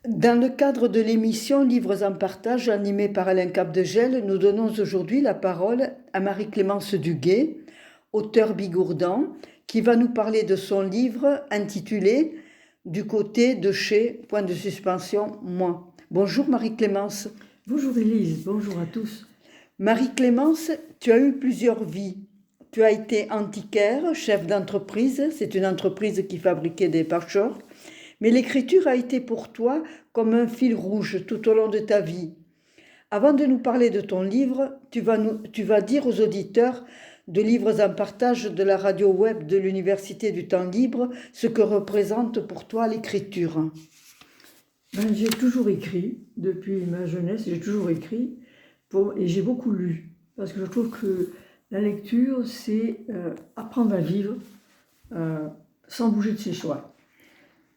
Dans le cadre de l'émission Livres en partage animée par Alain Capdegel, nous donnons aujourd'hui la parole à Marie-Clémence Duguay, auteure bigourdan, qui va nous parler de son livre intitulé Du côté de chez, point de suspension, moi. Bonjour Marie-Clémence. Bonjour Élise, bonjour à tous. Marie-Clémence, tu as eu plusieurs vies. Tu as été antiquaire, chef d'entreprise, c'est une entreprise qui fabriquait des pare-chocs, mais l'écriture a été pour toi comme un fil rouge tout au long de ta vie. Avant de nous parler de ton livre, tu vas dire aux auditeurs de Livres en partage de la radio web de l'Université du temps libre ce que représente pour toi l'écriture. J'ai toujours écrit, depuis ma jeunesse, j'ai toujours écrit et j'ai beaucoup lu. Parce que je trouve que la lecture, c'est apprendre à vivre sans bouger de ses choix.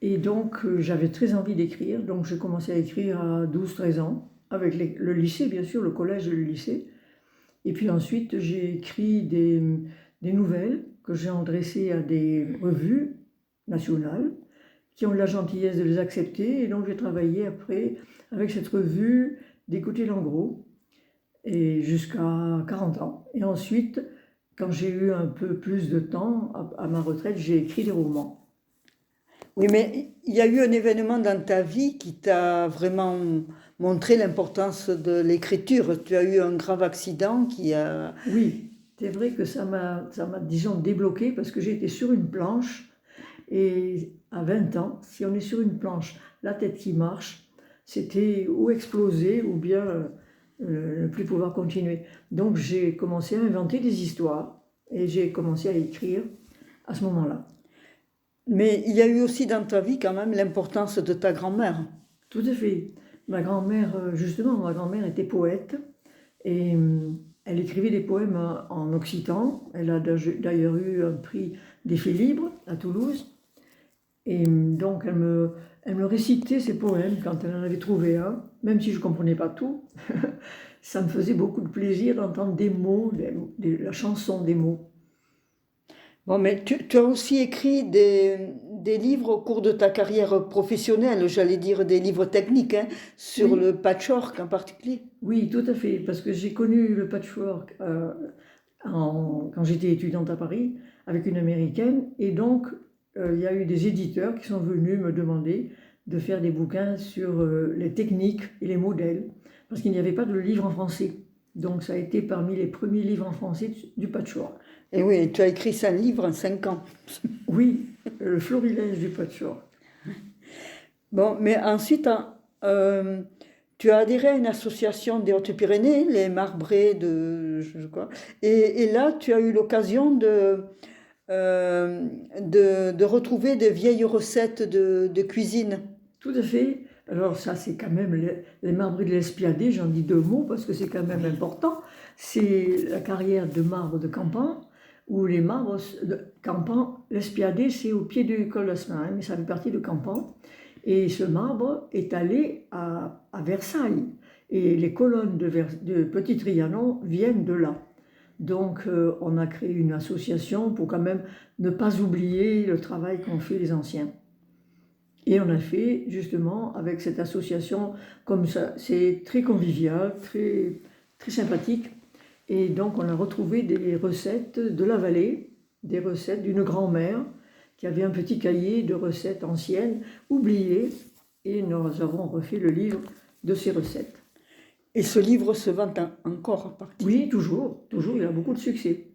Et donc, j'avais très envie d'écrire. Donc, j'ai commencé à écrire à 12-13 ans, avec le lycée, bien sûr, le collège et le lycée. Et puis ensuite, j'ai écrit des nouvelles que j'ai adressées à des revues nationales qui ont la gentillesse de les accepter. Et donc, j'ai travaillé après avec cette revue d'Écouter Langros et jusqu'à 40 ans. Et ensuite, quand j'ai eu un peu plus de temps à ma retraite, j'ai écrit des romans. Oui, mais il y a eu un événement dans ta vie qui t'a vraiment montré l'importance de l'écriture. Tu as eu un grave accident qui a... Oui, c'est vrai que disons, débloqué parce que j'ai été sur une planche et à 20 ans, si on est sur une planche, la tête qui marche, c'était ou exploser ou bien ne plus pouvoir continuer. Donc j'ai commencé à inventer des histoires et j'ai commencé à écrire à ce moment-là. Mais il y a eu aussi dans ta vie quand même l'importance de ta grand-mère. Tout à fait. Justement, ma grand-mère était poète et elle écrivait des poèmes en occitan. Elle a d'ailleurs eu un prix des Faits libres à Toulouse. Et donc, elle me récitait ses poèmes quand elle en avait trouvé un, même si je ne comprenais pas tout. Ça me faisait beaucoup de plaisir d'entendre des mots, la chanson des mots. Bon, mais tu as aussi écrit des livres au cours de ta carrière professionnelle, j'allais dire des livres techniques, hein, sur Oui, le patchwork en particulier. oui, tout à fait, parce que j'ai connu le patchwork quand j'étais étudiante à Paris avec une américaine, et donc il y a eu des éditeurs qui sont venus me demander de faire des bouquins sur les techniques et les modèles, parce qu'il n'y avait pas de livre en français. Donc ça a été parmi les premiers livres en français du patchwork. Et oui, tu as écrit 5 livres en 5 ans. Oui, le florilège du patchwork. Bon, mais ensuite, hein, tu as adhéré à une association des Hautes-Pyrénées, les Marbrés je crois. Et là, tu as eu l'occasion de retrouver de vieilles recettes de cuisine. Tout à fait. Alors ça, c'est quand même les Marbrés de l'Espiadé, j'en dis deux mots parce que c'est quand même important. C'est la carrière de marbre de Campan, où les marbres de Campan, l'Espiadé, c'est au pied du col d'Asselin, mais ça fait partie de Campan. Et ce marbre est allé à Versailles. Et les colonnes de Petit Trianon viennent de là. Donc on a créé une association pour quand même ne pas oublier le travail qu'ont fait les anciens. Et on a fait justement avec cette association comme ça, c'est très convivial, très, très sympathique. Et donc on a retrouvé des recettes de la vallée, des recettes d'une grand-mère qui avait un petit cahier de recettes anciennes, oubliées, et nous avons refait le livre de ces recettes. Et ce livre se vend encore en partie. Oui, toujours, toujours, il a beaucoup de succès.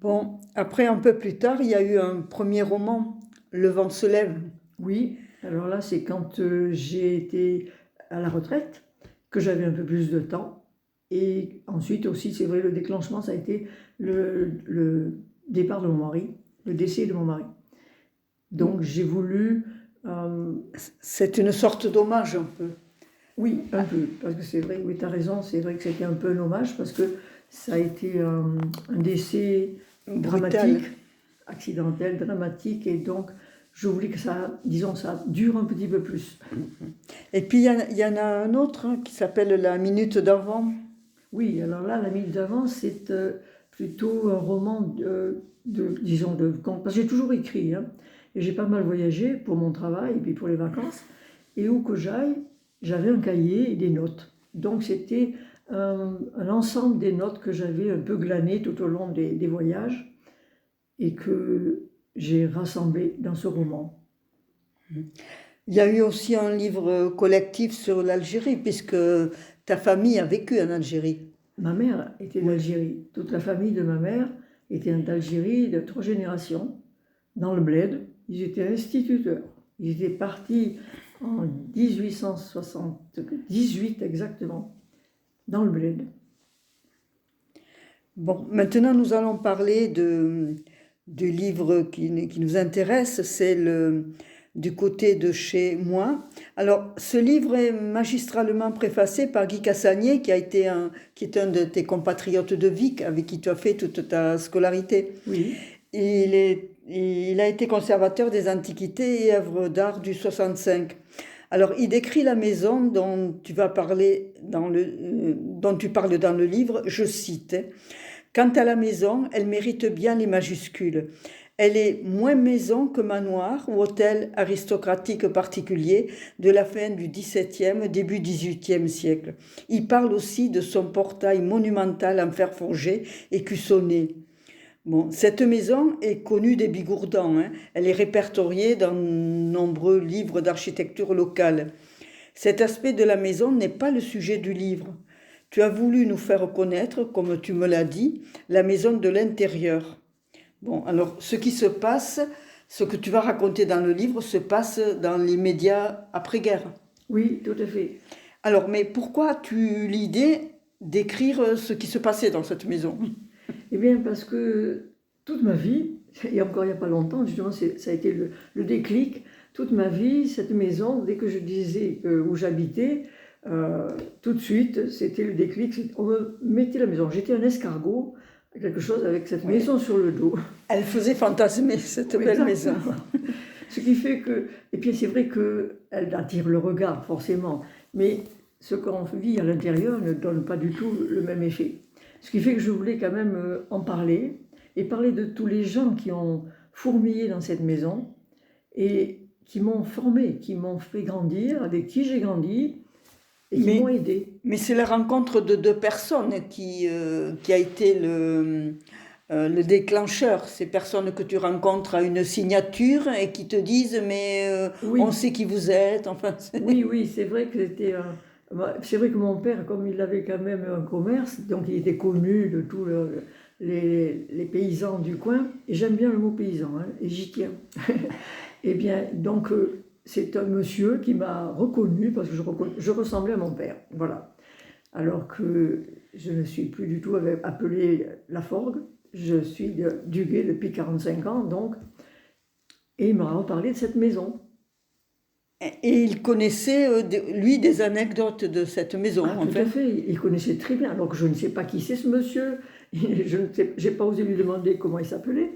Bon, après, un peu plus tard, il y a eu un premier roman, Le vent se lève. Oui, alors là, c'est quand j'ai été à la retraite, que j'avais un peu plus de temps. Et ensuite aussi, c'est vrai, le déclenchement, ça a été le départ de mon mari, le décès de mon mari. Donc j'ai voulu... C'est une sorte d'hommage un peu. oui, un peu, parce que c'est vrai, oui, tu as raison, c'est vrai que c'était un peu un hommage, parce que ça a été un décès Brutal. dramatique, accidentel, dramatique, et donc je voulais que ça, disons, ça dure un petit peu plus. Et puis il y en a un autre hein, qui s'appelle La Minute d'avant. Oui, alors là, La Minute d'avant, c'est plutôt un roman parce que j'ai toujours écrit, hein, et j'ai pas mal voyagé pour mon travail et puis pour les vacances. Et où que j'aille, j'avais un cahier et des notes. Donc c'était un ensemble des notes que j'avais un peu glanées tout au long des voyages et que j'ai rassemblées dans ce roman. Il y a eu aussi un livre collectif sur l'Algérie, puisque ta famille a vécu en Algérie. Ma mère était d'Algérie. Toute la famille de ma mère était d'Algérie de 3 générations, dans le bled. Ils étaient instituteurs. Ils étaient partis en 1878 exactement, dans le bled. Bon, maintenant nous allons parler du livre qui nous intéresse, c'est Du côté de chez moi. Alors, ce livre est magistralement préfacé par Guy Cassagnier, qui est un de tes compatriotes de Vic, avec qui tu as fait toute ta scolarité. Oui, Il a été conservateur des antiquités et œuvres d'art du 65. Alors, il décrit la maison dont tu vas parler dont tu parles dans le livre, je cite. Quant à la maison, elle mérite bien les majuscules. Elle est moins maison que manoir ou hôtel aristocratique particulier de la fin du XVIIe, début XVIIIe siècle. Il parle aussi de son portail monumental en fer forgé et cuissonné. Bon, cette maison est connue des Bigourdans, hein. Elle est répertoriée dans nombreux livres d'architecture locale. Cet aspect de la maison n'est pas le sujet du livre. Tu as voulu nous faire connaître, comme tu me l'as dit, la maison de l'intérieur. Bon, alors ce qui se passe, ce que tu vas raconter dans le livre se passe dans les médias après-guerre. oui, tout à fait. Alors, mais pourquoi as-tu eu l'idée d'écrire ce qui se passait dans cette maison? Eh bien, parce que toute ma vie, et encore il n'y a pas longtemps, justement, ça a été le déclic. Toute ma vie, cette maison, dès que je disais où j'habitais, tout de suite, c'était le déclic. On me mettait la maison. J'étais un escargot, quelque chose avec cette Oui. maison sur le dos. Elle faisait fantasmer cette Oui, belle exactement. maison. Ce qui fait que, et puis c'est vrai qu'elle attire le regard, forcément, mais ce qu'on vit à l'intérieur ne donne pas du tout le même effet. Ce qui fait que je voulais quand même en parler, et parler de tous les gens qui ont fourmillé dans cette maison, et qui m'ont formé, qui m'ont fait grandir, avec qui j'ai grandi, et qui m'ont aidé. Mais c'est la rencontre de deux personnes qui a été le déclencheur. Ces personnes que tu rencontres à une signature et qui te disent mais Oui. on sait qui vous êtes. Enfin, Oui, c'est vrai que c'était c'est vrai que mon père, comme il avait quand même un commerce, donc il était connu de tous les paysans du coin, et j'aime bien le mot paysan, hein, et j'y tiens. Eh bien, donc c'est un monsieur qui m'a reconnu parce que je ressemblais à mon père, voilà. Alors que je ne suis plus du tout appelée Laforgue, je suis du Guet depuis 45 ans, donc, et il m'a reparlé de cette maison. Et il connaissait, lui, des anecdotes de cette maison, Ah, en tout fait. à fait, il connaissait très bien, alors que je ne sais pas qui c'est ce monsieur, je n'ai pas osé lui demander comment il s'appelait,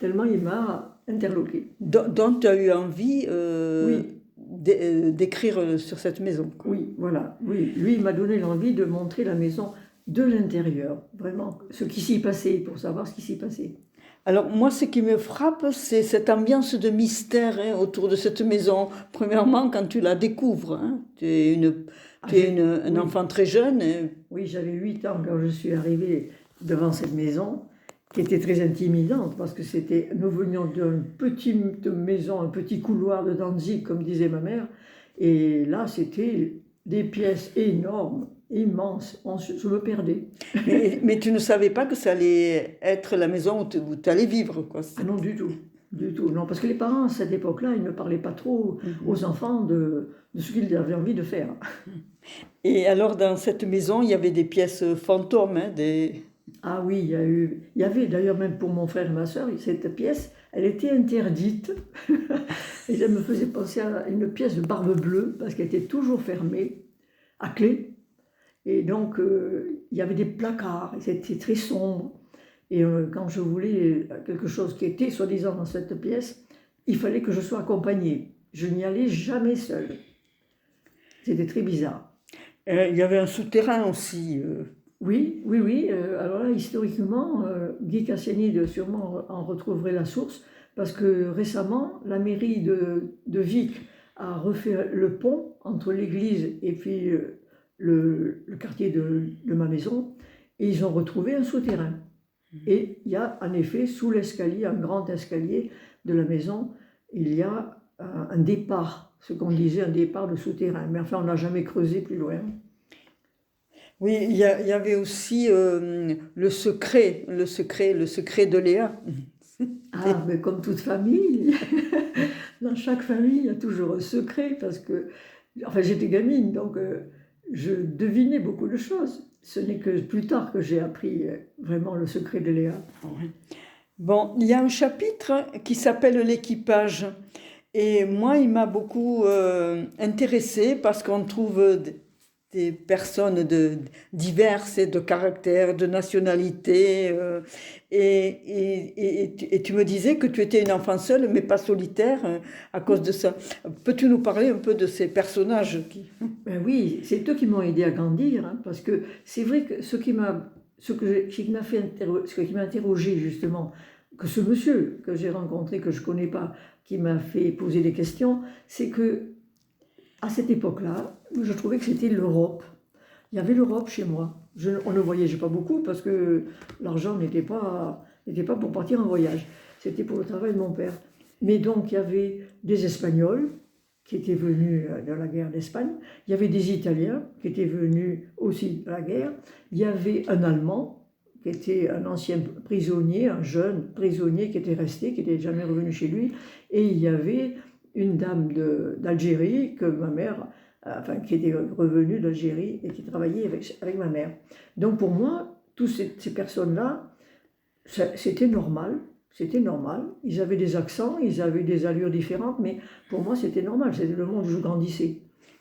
tellement il m'a interloqué. Dont tu as eu envie Oui. d'écrire sur cette maison. Oui, voilà, oui. Lui, il m'a donné l'envie de montrer la maison de l'intérieur, vraiment, ce qui s'y passait, pour savoir ce qui s'y passait. Alors moi, ce qui me frappe, c'est cette ambiance de mystère hein, autour de cette maison. Premièrement, quand tu la découvres, hein, tu es un oui. enfant très jeune. Hein. Oui, j'avais 8 ans quand je suis arrivée devant cette maison, qui était très intimidante, parce que nous venions d'une petite maison, un petit couloir de Danzig, comme disait ma mère, et là, c'était des pièces énormes, immenses, je me perdais. Mais tu ne savais pas que ça allait être la maison où tu allais vivre, quoi. Ah non, du tout. Du tout, non, parce que les parents, à cette époque-là, ils ne parlaient pas trop aux enfants de ce qu'ils avaient envie de faire. Et alors, dans cette maison, il y avait des pièces fantômes, hein, Ah oui, il y avait d'ailleurs même pour mon frère et ma soeur, cette pièce, elle était interdite. Et ça me faisait penser à une pièce de Barbe Bleue, parce qu'elle était toujours fermée, à clé. Et donc, il y avait des placards, et c'était très sombre. Et quand je voulais quelque chose qui était soi-disant dans cette pièce, il fallait que je sois accompagnée. Je n'y allais jamais seule. C'était très bizarre. Il y avait un souterrain aussi. Oui. Alors là, historiquement, Guy Cassini doit sûrement en retrouverait la source, parce que récemment, la mairie de Vic a refait le pont entre l'église et puis le quartier de ma maison, et ils ont retrouvé un souterrain. Et il y a en effet, sous l'escalier, un grand escalier de la maison, il y a un départ, ce qu'on disait un départ de souterrain. Mais enfin, on n'a jamais creusé plus loin. Oui, il y avait aussi le secret de Léa. Ah, mais comme toute famille, dans chaque famille, il y a toujours un secret, parce que, enfin, j'étais gamine, donc je devinais beaucoup de choses. Ce n'est que plus tard que j'ai appris vraiment le secret de Léa. Ouais. Bon, il y a un chapitre qui s'appelle l'équipage. Et moi, il m'a beaucoup intéressée parce qu'on trouve des personnes diverses et de caractère, de nationalité. Et tu me disais que tu étais une enfant seule, mais pas solitaire à cause de ça. Peux-tu nous parler un peu de ces personnages qui... Ben oui, c'est eux qui m'ont aidé à grandir, hein, parce que c'est vrai que ce qui m'a interrogé justement, que ce monsieur que j'ai rencontré, que je ne connais pas, qui m'a fait poser des questions, c'est que à cette époque-là, je trouvais que c'était l'Europe. Il y avait l'Europe chez moi. On ne voyageait pas beaucoup parce que l'argent n'était pas pour partir en voyage. C'était pour le travail de mon père. Mais donc, il y avait des Espagnols qui étaient venus de la guerre d'Espagne. Il y avait des Italiens qui étaient venus aussi de la guerre. Il y avait un Allemand qui était un ancien prisonnier, un jeune prisonnier qui était resté, qui n'était jamais revenu chez lui. Et il y avait une dame d'Algérie que ma mère, enfin qui était revenue d'Algérie et qui travaillait avec ma mère. Donc pour moi, toutes ces personnes-là, c'était normal. C'était normal. Ils avaient des accents, ils avaient des allures différentes, mais pour moi, c'était normal. C'était le monde où je grandissais.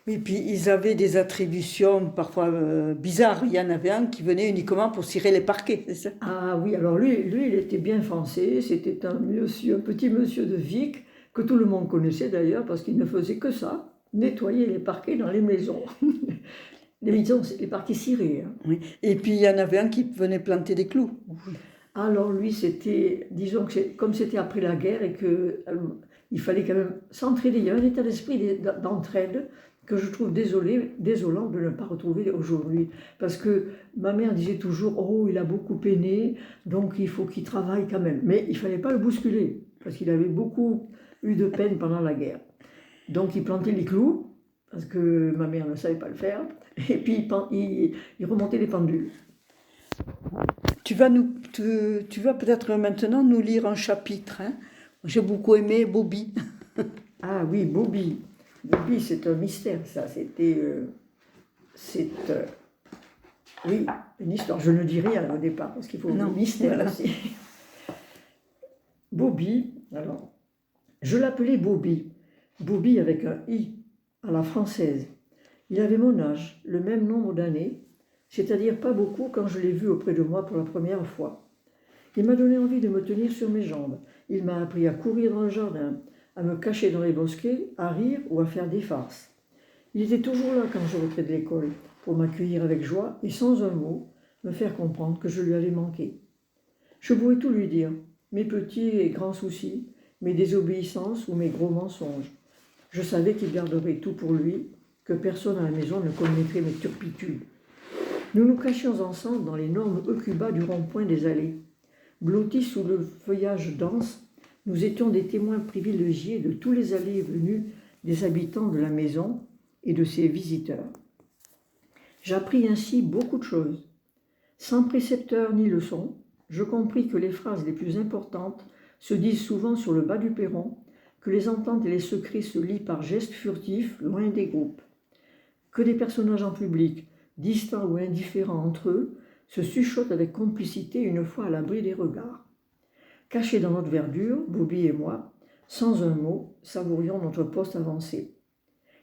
Oui, puis ils avaient des attributions parfois bizarres. Il y en avait un qui venait uniquement pour cirer les parquets, c'est ça? Ah oui, alors lui, il était bien foncé. C'était un petit monsieur de Vic, que tout le monde connaissait d'ailleurs, parce qu'il ne faisait que ça, nettoyer les parquets dans les maisons. Les maisons, les parquets cirés, hein. Oui. Et puis il y en avait un qui venait planter des clous. Alors lui, c'était, disons que comme c'était après la guerre et que il fallait quand même s'entraider, il y a un état d'esprit d'entraide que je trouve désolant de ne pas retrouver aujourd'hui. Parce que ma mère disait toujours, oh, il a beaucoup peiné, donc il faut qu'il travaille quand même. Mais il ne fallait pas le bousculer, parce qu'il avait beaucoup eu de peine pendant la guerre. Donc il plantait les clous, parce que ma mère ne savait pas le faire, et puis il remontait les pendules. Tu vas peut-être maintenant nous lire un chapitre, hein. J'ai beaucoup aimé Bobby. Ah oui, Bobby. Bobby, c'est un mystère, ça. Oui, une histoire. Je ne dis rien au départ, parce qu'il faut Non, un mystère voilà. aussi. Bobby, alors, je l'appelais Bobby. Bobby avec un I, à la française. Il avait mon âge, le même nombre d'années, c'est-à-dire pas beaucoup quand je l'ai vu auprès de moi pour la première fois. Il m'a donné envie de me tenir sur mes jambes. Il m'a appris à courir dans le jardin, à me cacher dans les bosquets, à rire ou à faire des farces. Il était toujours là quand je rentrais de l'école, pour m'accueillir avec joie et sans un mot, me faire comprendre que je lui avais manqué. Je pouvais tout lui dire, mes petits et grands soucis, mes désobéissances ou mes gros mensonges. Je savais qu'il garderait tout pour lui, que personne à la maison ne connaîtrait mes turpitudes. Nous nous cachions ensemble dans l'énorme eucuba du rond-point des allées. Blottis sous le feuillage dense, nous étions des témoins privilégiés de tous les allées et venues des habitants de la maison et de ses visiteurs. J'appris ainsi beaucoup de choses. Sans précepteur ni leçon, je compris que les phrases les plus importantes se disent souvent sur le bas du perron, que les ententes et les secrets se lient par gestes furtifs loin des groupes, que des personnages en public, distants ou indifférents entre eux, se chuchotent avec complicité une fois à l'abri des regards. Cachés dans notre verdure, Bobby et moi, sans un mot, savourions notre poste avancé.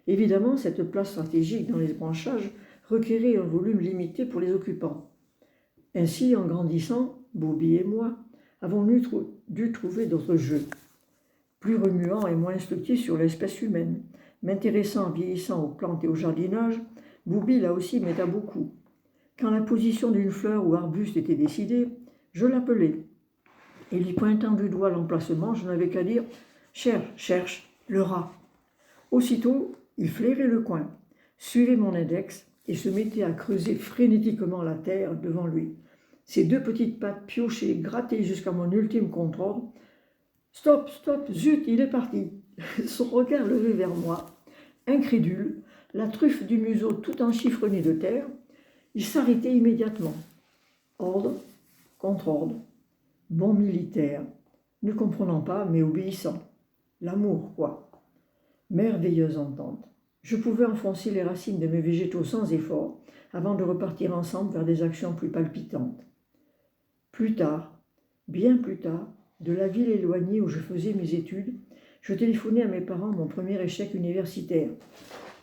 Évidemment, cette place stratégique dans les branchages requérait un volume limité pour les occupants. Ainsi, en grandissant, Bobby et moi avons dû trouver d'autres jeux, plus remuants et moins instructifs sur l'espèce humaine. M'intéressant en vieillissant aux plantes et au jardinage, Bobby là aussi m'aida beaucoup. Quand la position d'une fleur ou arbuste était décidée, je l'appelais. Et lui pointant du doigt l'emplacement, je n'avais qu'à dire « Cherche, le rat ». Aussitôt, il flairait le coin, suivait mon index et se mettait à creuser frénétiquement la terre devant lui. Ses deux petites pattes piochaient, grattaient jusqu'à mon ultime contrôle. Stop, stop, zut, il est parti. Son regard levé vers moi, incrédule, la truffe du museau tout enchiffronnée de terre, il s'arrêtait immédiatement. Ordre, contre-ordre. Bon militaire, ne comprenant pas, mais obéissant. L'amour, quoi. Merveilleuse entente. Je pouvais enfoncer les racines de mes végétaux sans effort, avant de repartir ensemble vers des actions plus palpitantes. Plus tard, bien plus tard, de la ville éloignée où je faisais mes études, je téléphonais à mes parents mon premier échec universitaire.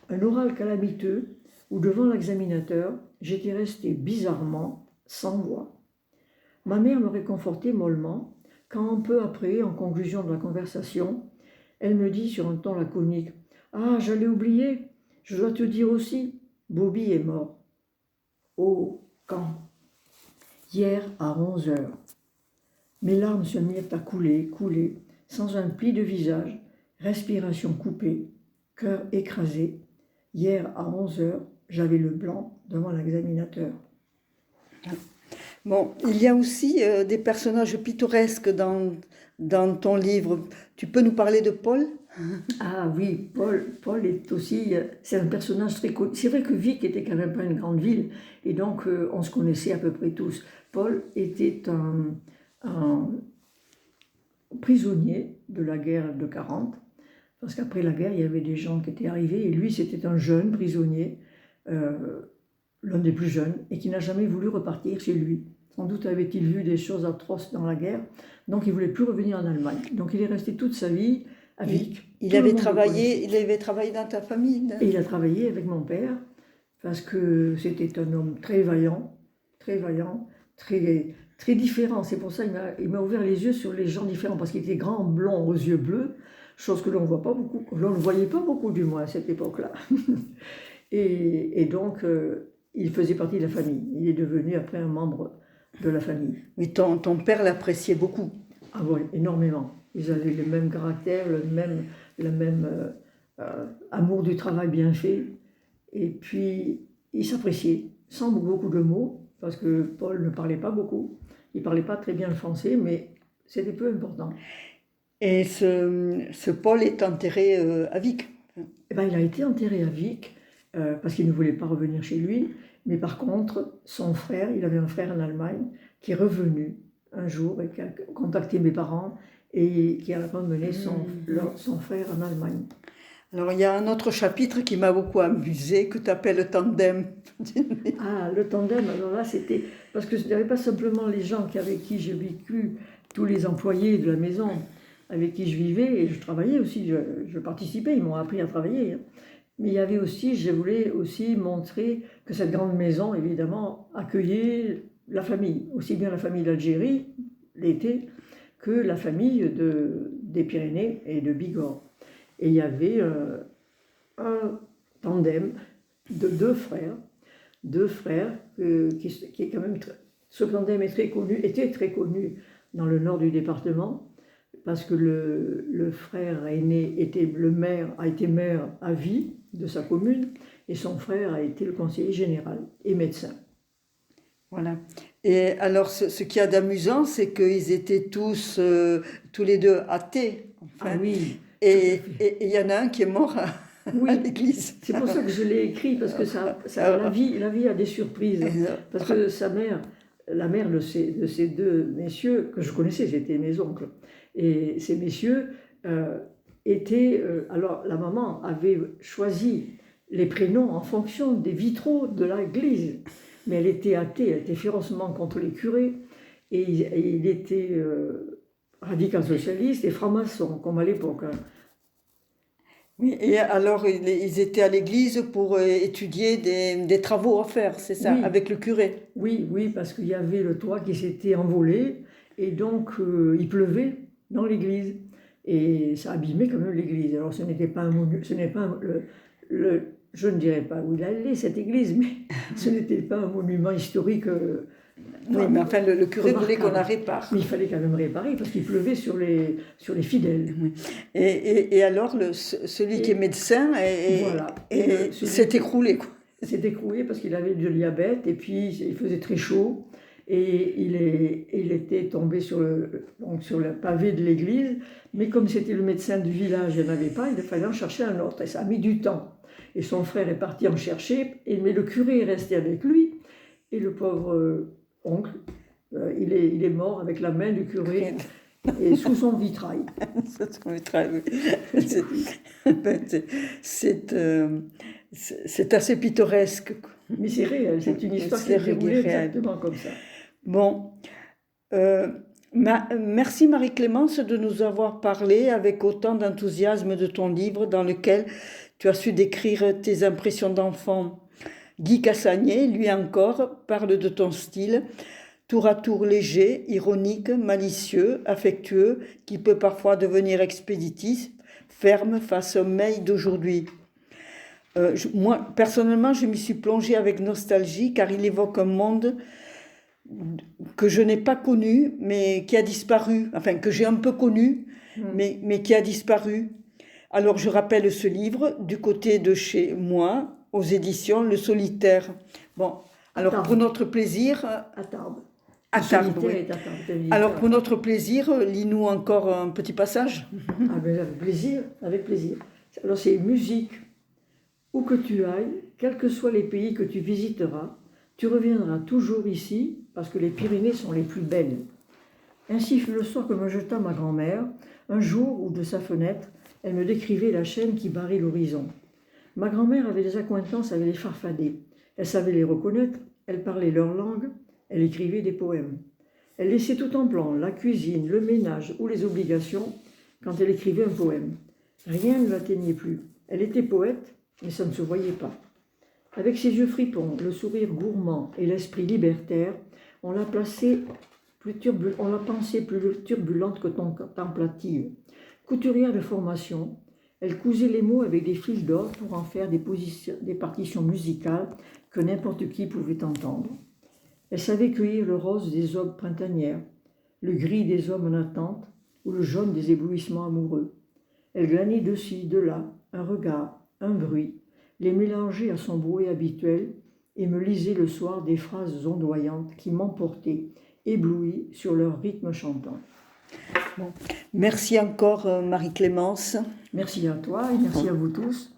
Un oral calamiteux où, devant l'examinateur, j'étais resté bizarrement sans voix. Ma mère me réconfortait mollement quand, un peu après, en conclusion de la conversation, elle me dit sur un ton laconique « Ah, j'allais oublier, je dois te dire aussi, Bobby est mort. » Oh, quand? Hier à 11 heures. Mes larmes se mirent à couler, sans un pli de visage, respiration coupée, cœur écrasé. Hier à 11 heures, j'avais le blanc devant l'examinateur. Bon, il y a aussi des personnages pittoresques dans ton livre. Tu peux nous parler de Paul? Ah oui, Paul est aussi, c'est un personnage très connu. C'est vrai que Vic était quand même pas une grande ville, et donc on se connaissait à peu près tous. Paul était un prisonnier de la guerre de 40, parce qu'après la guerre, il y avait des gens qui étaient arrivés, et lui, c'était un jeune prisonnier, l'un des plus jeunes, et qui n'a jamais voulu repartir chez lui. Sans doute avait-il vu des choses atroces dans la guerre, donc il ne voulait plus revenir en Allemagne. Donc il est resté toute sa vie à Vic. Il avait travaillé dans ta famille? Et il a travaillé avec mon père, parce que c'était un homme très vaillant, très, très différent. C'est pour ça qu'il m'a ouvert les yeux sur les gens différents, parce qu'il était grand, blond, aux yeux bleus, chose que l'on ne voit pas beaucoup, l'on ne voyait pas beaucoup du moins à cette époque-là. et donc, il faisait partie de la famille. Il est devenu après un membre de la famille. Mais ton père l'appréciait beaucoup? Ah oui, énormément. Ils avaient le même caractère, le même amour du travail bien fait. Et puis, ils s'appréciaient, sans beaucoup de mots, parce que Paul ne parlait pas beaucoup. Il ne parlait pas très bien le français, mais c'était peu important. Et ce Paul est enterré à Vic? Eh ben, il a été enterré à Vic, parce qu'il ne voulait pas revenir chez lui. Mais par contre, son frère, il avait un frère en Allemagne, qui est revenu un jour et qui a contacté mes parents et qui a ramené son frère en Allemagne. Alors, il y a un autre chapitre qui m'a beaucoup amusé, que tu appelles le tandem. Ah, le tandem, alors là, c'était... Parce que il n'y avait pas simplement les gens avec qui j'ai vécu, tous les employés de la maison avec qui je vivais, et je travaillais aussi, je participais, ils m'ont appris à travailler. Mais il y avait aussi, je voulais aussi montrer que cette grande maison, évidemment, accueillait la famille, aussi bien la famille d'Algérie, l'été, que la famille des Pyrénées et de Bigorre. Et il y avait un tandem de deux frères, qui est quand même ce tandem était très connu dans le nord du département, parce que le frère aîné a été maire à vie de sa commune, et son frère a été le conseiller général et médecin. Voilà. Et alors, ce qu'il y a d'amusant, c'est qu'ils étaient tous les deux athées. Enfin. Ah oui. Et il y en a un qui est mort à l'église. C'est pour ça que je l'ai écrit, parce que la vie a des surprises. Parce que sa mère, la mère de ces deux messieurs, que je connaissais, c'était mes oncles, et ces messieurs étaient... alors, la maman avait choisi les prénoms en fonction des vitraux de l'église. Mais elle était athée, elle était férocement contre les curés, et il était radical socialiste et franc-maçon, comme à l'époque. Oui, et alors ils étaient à l'église pour étudier des travaux à faire, c'est ça, oui. Avec le curé? Oui, parce qu'il y avait le toit qui s'était envolé, et donc il pleuvait dans l'église, et ça abîmait quand même l'église. Alors ce n'était pas un monument, je ne dirais pas où il allait cette église, mais ce n'était pas un monument historique Oui, mais enfin, le curé voulait qu'on la remarquable. répare. Mais il fallait quand même réparer parce qu'il pleuvait sur les fidèles. Oui. Et alors, celui qui est Et médecin voilà. Et s'est écroulé, quoi. s'est écroué parce qu'il avait du diabète et puis il faisait très chaud. Et il était tombé donc sur le pavé de l'église. Mais comme c'était le médecin du village, il n'y en avait pas, il fallait en chercher un autre. Et ça a mis du temps. Et son frère est parti en chercher, mais le curé est resté avec lui. Et le pauvre oncle, il est mort avec la main du curé et sous son vitrail. C'est ben, c'est assez pittoresque, quoi. Mais c'est réel, c'est une histoire qui C'est s'est déroulée réel. exactement comme ça. Bon, merci Marie-Clémence de nous avoir parlé avec autant d'enthousiasme de ton livre dans lequel tu as su décrire tes impressions d'enfant. Guy Cassagné, lui encore, parle de ton style, tour à tour léger, ironique, malicieux, affectueux, qui peut parfois devenir expéditif, ferme face au mail d'aujourd'hui. Moi, personnellement, je m'y suis plongée avec nostalgie car il évoque un monde que je n'ai pas connu, mais qui a disparu, enfin que j'ai un peu connu, mais qui a disparu. Alors je rappelle ce livre, Du côté de chez moi, aux éditions Le Solitaire. Bon, alors Tarbes. pour notre plaisir, À Tarbes. à Le Tarbes, solitaire oui. est à Tarbes, l'éditeur Alors à pour Tarbes. notre plaisir, lis-nous encore un petit passage. Ah ben, avec plaisir, avec plaisir. Alors c'est musique. Où que tu ailles, quels que soient les pays que tu visiteras, tu reviendras toujours ici parce que les Pyrénées sont les plus belles. Ainsi fut le soir que me jeta ma grand-mère, un jour où de sa fenêtre, elle me décrivait la chaîne qui barrait l'horizon. Ma grand-mère avait des accointances avec les farfadets. Elle savait les reconnaître, elle parlait leur langue, elle écrivait des poèmes. Elle laissait tout en plan, la cuisine, le ménage ou les obligations, quand elle écrivait un poème. Rien ne l'atteignait plus. Elle était poète, mais ça ne se voyait pas. Avec ses yeux fripons, le sourire gourmand et l'esprit libertaire, on la pensait plus turbulente que contemplative. Couturière de formation, elle cousait les mots avec des fils d'or pour en faire des partitions musicales que n'importe qui pouvait entendre. Elle savait cueillir le rose des aubes printanières, le gris des hommes en attente ou le jaune des éblouissements amoureux. Elle glanait de ci, de là, un regard, un bruit, les mélangeait à son brouet habituel et me lisait le soir des phrases ondoyantes qui m'emportaient, éblouie sur leur rythme chantant. Bon. Merci encore Marie-Clémence. Merci à toi et merci à vous tous.